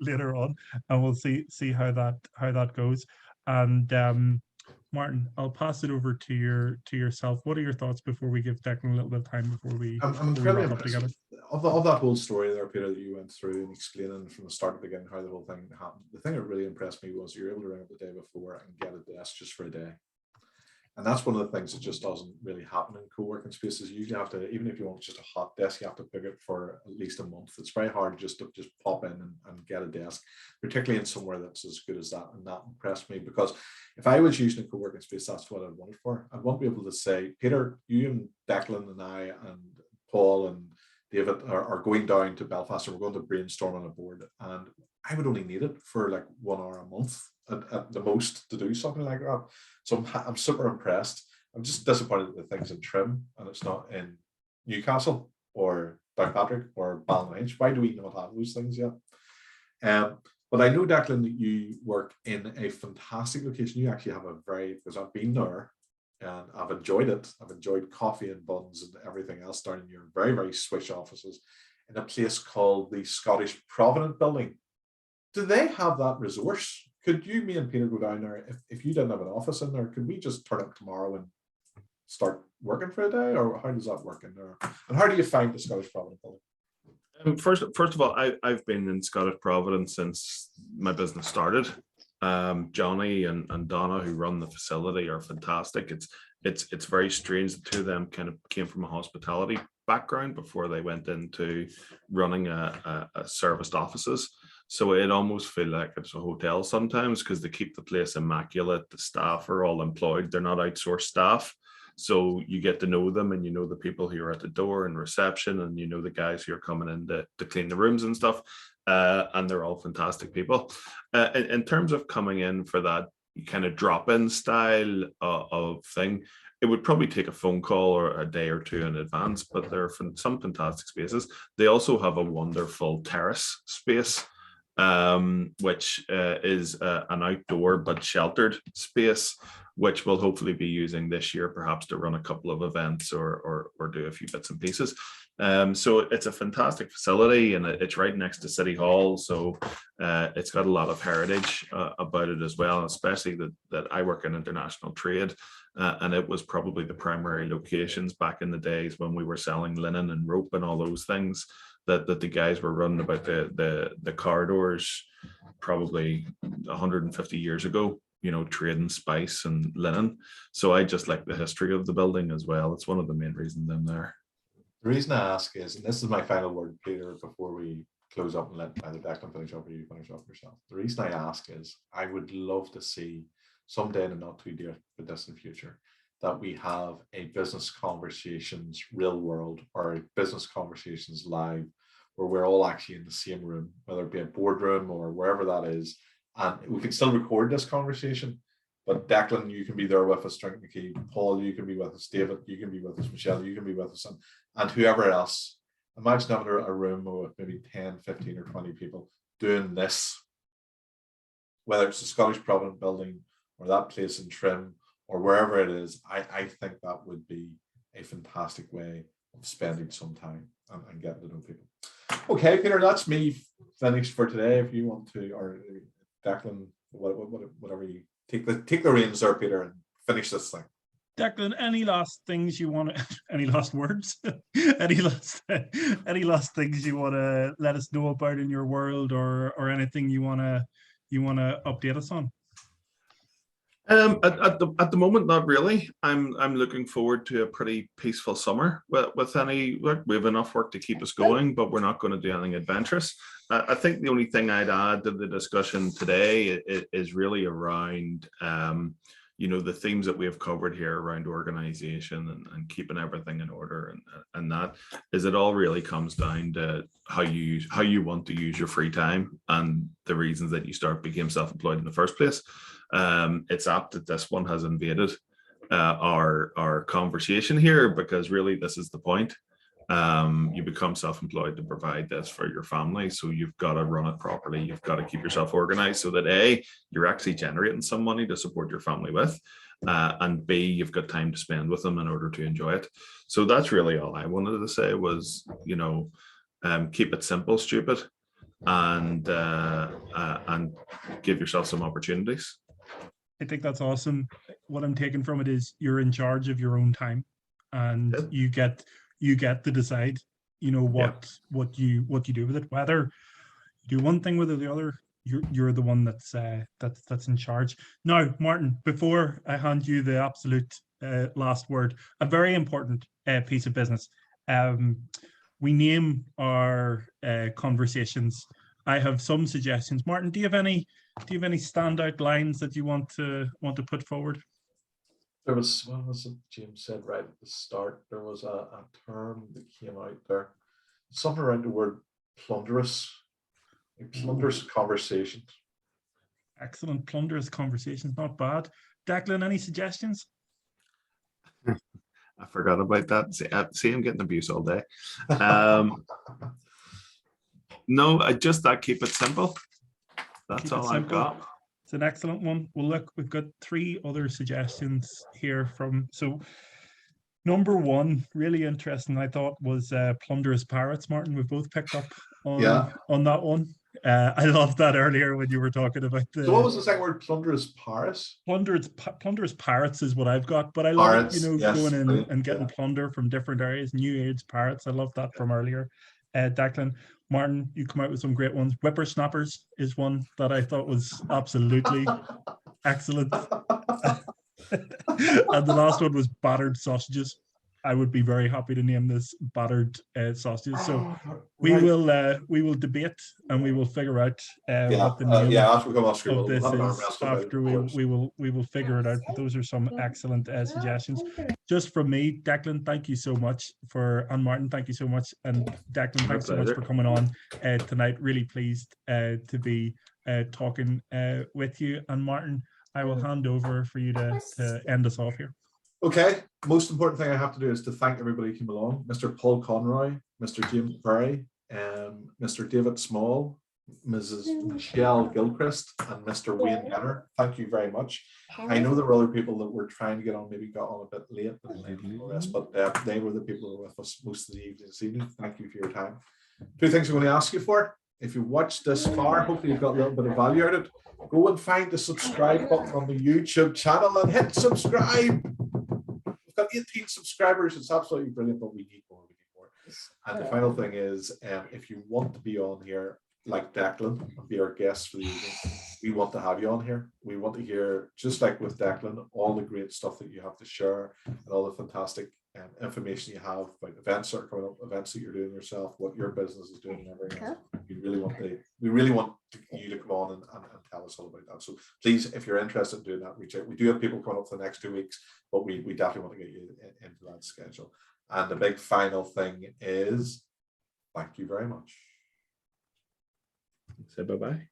Speaker 2: later on, and we'll see how that goes. And Martin, I'll pass it over to yourself. What are your thoughts before we give Declan a little bit of time before we
Speaker 1: incredibly
Speaker 2: wrap up together?
Speaker 1: Of that whole story there, Peter, that you went through and explaining from the start to begin how the whole thing happened. The thing that really impressed me was you were able to ring up the day before and get a desk just for a day. And that's one of the things that just doesn't really happen in co-working spaces. You usually have to, even if you want just a hot desk, you have to book it for at least a month. It's very hard just to just pop in and get a desk, particularly in somewhere that's as good as that. And that impressed me, because if I was using a co-working space, that's what I'd want it for. I'd want to be able to say, Peter, you and Declan and I and Paul and David are going down to Belfast, and we're going to brainstorm on a board, and I would only need it for like 1 hour a month at the most to do something like that. So I'm super impressed. I'm just disappointed that the thing's in Trim and it's not in Newcastle or Downpatrick or Ballinage. Why do we not have those things yet? But I know, Declan, that you work in a fantastic location. You actually have a very, because I've been there and I've enjoyed it. I've enjoyed coffee and buns and everything else down in your very, very swish offices in a place called the Scottish Provident Building. Do they have that resource? Could you, me and Peter, go down there? If you didn't have an office in there, could we just turn up tomorrow and start working for a day? Or how does that work in there? And how do you find the Scottish Provident Building?
Speaker 3: First of all, I've been in Scottish Provident since my business started. Johnny and Donna, who run the facility, are fantastic. It's very strange. The two of them kind of came from a hospitality background before they went into running a serviced offices. So it almost feels like it's a hotel sometimes, because they keep the place immaculate. The staff are all employed. They're not outsourced staff. So you get to know them, and you know the people who are at the door and reception, and you know the guys who are coming in to clean the rooms and stuff. And they're all fantastic people. In terms of coming in for that kind of drop-in style of thing, it would probably take a phone call or a day or two in advance, but they're some fantastic spaces. They also have a wonderful terrace space, which is an outdoor but sheltered space, which we'll hopefully be using this year, perhaps to run a couple of events or do a few bits and pieces. So it's a fantastic facility, and it's right next to City Hall. So it's got a lot of heritage about it as well, especially that I work in international trade. And it was probably the primary locations back in the days when we were selling linen and rope and all those things, that the guys were running about the corridors probably 150 years ago, trading spice and linen. So I just like the history of the building as well. It's one of the main reasons I'm there.
Speaker 1: The reason I ask is, and this is my final word, Peter, before we close up and let either Declan finish up or you finish up yourself. The reason I ask is I would love to see someday in the not too distant future that we have a business conversations real world, or a business conversations live, where we're all actually in the same room, whether it be a boardroom or wherever that is. And we can still record this conversation, but Declan, you can be there with us drinking the key. Paul, you can be with us. David, you can be with us. Michelle, you can be with us. And whoever else. Imagine having a room with maybe 10, 15 or 20 people doing this, whether it's the Scottish Provident Building or that place in Trim or wherever it is. I think that would be a fantastic way of spending some time and getting to know people. Okay, Peter, that's me finished for today. If you want to, or Declan, whatever you take the reins there, Peter, and finish this thing.
Speaker 2: Declan, any last things you want to, any last words, any last things you want to let us know about in your world, or anything you want to update us on?
Speaker 3: At the moment, not really. I'm looking forward to a pretty peaceful summer with any work. We have enough work to keep us going, but we're not going to do anything adventurous. I think the only thing I'd add to the discussion today is really around the themes that we have covered here around organization and keeping everything in order, and that is, it all really comes down to how you want to use your free time and the reasons that you became self-employed in the first place. It's apt that this one has invaded our conversation here, because really this is the point. You become self-employed to provide this for your family, so you've got to run it properly. You've got to keep yourself organized so that you're actually generating some money to support your family with, and B, you've got time to spend with them in order to enjoy it. So that's really all I wanted to say was, keep it simple, stupid, and give yourself some opportunities.
Speaker 2: I think that's awesome. What I'm taking from it is you're in charge of your own time, and you get to decide, what you do with it, whether you do one thing with it or the other. you're the one that's in charge. Now, Martin, before I hand you the absolute last word, a very important piece of business. We name our conversations. I have some suggestions. Martin, do you have any standout lines that you want to put forward?
Speaker 1: There was, what was it James said right at the start? There was a term that came out there, something around the word plunderous. A plunderous conversation.
Speaker 2: Excellent. Plunderous conversations, not bad. Declan, any suggestions?
Speaker 3: I forgot about that. See, I'm getting abuse all day. No, I just keep it simple. That's
Speaker 2: Keep it
Speaker 3: all I've
Speaker 2: simple.
Speaker 3: got.
Speaker 2: It's an excellent one. Well, look, we've got 3 other suggestions here from. So, number 1, really interesting, I thought, was plunderous pirates. Martin, we've both picked up on that one. I loved that earlier when you were talking about the.
Speaker 1: So what was the second word? Plunderous Paris?
Speaker 2: Plunderous pirates is what I've got, but I love
Speaker 1: Pirates,
Speaker 2: it,
Speaker 1: yes,
Speaker 2: going in
Speaker 1: brilliant,
Speaker 2: and getting plunder from different areas. New Age pirates, I love that from earlier. Declan, Martin, you come out with some great ones. Whippersnappers is one that I thought was absolutely excellent. And the last one was battered sausages. I would be very happy to name this battered sausages. So we will debate and we will figure out what the name
Speaker 1: after we come off screen,
Speaker 2: of this is. After
Speaker 1: we
Speaker 2: we will figure it out. But those are some excellent suggestions. Just from me, Declan, thank you so much and Martin, thank you so much, and Declan, thanks so much for coming on tonight. Really pleased to be talking with you. And Martin, I will hand over for you to end us off here.
Speaker 1: Okay, most important thing I have to do is to thank everybody who came along. Mr. Paul Conroy, Mr. James Barry, Mr. David Small, Mrs. Michelle Gilchrist, and Mr. Wayne Jenner. Thank you very much. I know there were other people that were trying to get on, maybe got on a bit late, but they were the people who were with us most of the evening this evening. Thank you for your time. 2 things I'm going to ask you for. If you've watched this far, hopefully you've got a little bit of value out of it. Go and find the subscribe button on the YouTube channel and hit subscribe. We've got 18 subscribers. It's absolutely brilliant, but we need more. And the final thing is, if you want to be on here like Declan and be our guest for the evening, we want to have you on here. We want to hear, just like with Declan, all the great stuff that you have to share and all the fantastic information you have about events that are coming up, events that you're doing yourself, what your business is doing, and everything else. We really want you to come on and tell us all about that. So please, if you're interested in doing that, reach out. We do have people coming up for the next 2 weeks, but we definitely want to get you into that schedule. And the big final thing is, thank you very much.
Speaker 3: Say bye-bye.